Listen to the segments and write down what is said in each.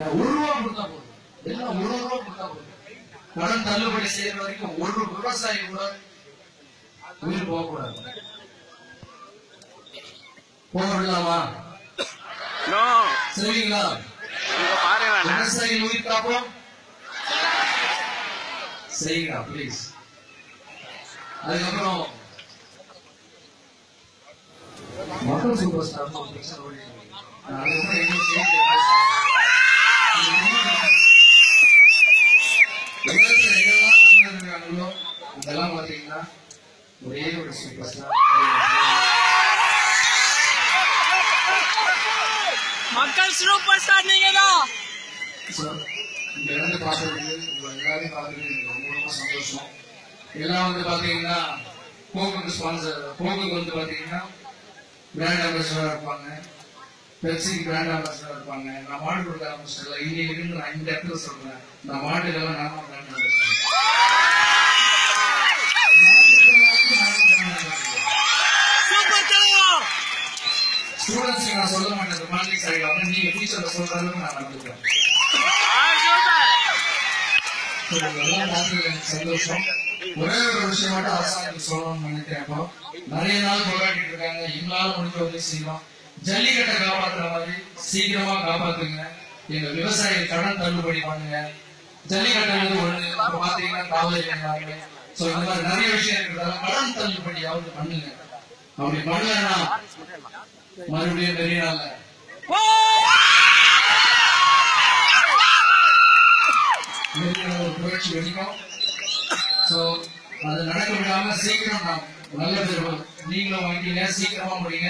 ₹1 கொடுத்தா போதும், எல்லாம் ₹1 கொடுத்தா போதும். கடன் தள்ளுபடி செய்யற வரைக்கும் ஒரு விவசாயி கூட உயிர் போகக்கூடாது. போக விடலாமா? சரிங்களா? விவசாயி உயிர் காப்போம் செய்யுங்க பிளீஸ். அதுக்கப்புறம் மக்கள் சூப்பர் ஸ்டார் இதெல்லாம் பாத்தீங்கன்னா ஒரே ஒரு சூப்பர் ஸ்டார் மக்கள் சூப்பர் ஸ்டார் நீங்க தான். இங்க இருந்து பாக்குறதுக்கு உங்க எல்லாரையும் பாக்குறது எனக்கு ரொம்ப ரொம்ப சந்தோஷம். எல்லாம் வந்து பாத்தீங்கன்னா கோகுக்கு ஸ்பான்சர், கோகுக்கு வந்து பாத்தீங்கன்னா பிராண்ட் அம்பாசிடரா இருப்பாங்க, பெப்சிக்கு பிராண்ட் அம்பாசிடரா இருப்பாங்க. நான் மாடு கொடுக்க ஆரம்பிச்சிட்டல, இன்னைக்கு இருந்து நான் இந்த இடத்துல சொல்றேன், இந்த மாடுகள்லாம் நான் பிராண்ட் அம்பாசிடர். ஸ்டூடெண்ட்ஸ் நான் சொல்ல மாட்டேன், மார்னிங் சைடு வந்து நீங்க டீச்சர்ல சொல்ற அளவுக்கு நான் நடந்துக்கிறேன். சந்தோஷம். ஒரே ஒரு விஷயம் மட்டும் அரசாங்கத்துக்கு சொல்லணும்னு நினைக்கிறேன். இப்போ நிறைய நாள் போராடிட்டு இருக்காங்க, எங்களால முடிஞ்ச உதவி செய்யலாம். ஜல்லிக்கட்டை காப்பாற்றுற மாதிரி சீக்கிரமா காப்பாத்துங்க. எங்க விவசாயிகள் கடன் தள்ளுபடி பண்ணுங்க. ஜல்லிக்கட்டு ஒண்ணு பாத்தீங்கன்னா காவலர் சோ இந்த மாதிரி நிறைய விஷயம் இருக்கிறதால கடன் தள்ளுபடியாவது பண்ணுங்க. அப்படி பண்ணலன்னா மறுபடியும் பெரிய நாள் ஒரு புரட்சி வெடிக்கும். சோ அது நடக்க விடாம சீக்கிரம் நான் நல்ல பேர் நீங்களும் வாங்கிங்க, சீக்கிரமா முடியுங்க.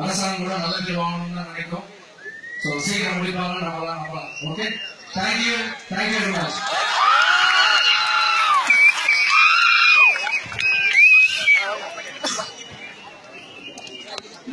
அரசாங்கம் கூட நல்ல பேர் வாங்கணும்னு தான் நினைக்கும். சோ சீக்கிரம் முடிப்பாங்க, நம்மளாம் நம்பலாம். Okay, thank you very much.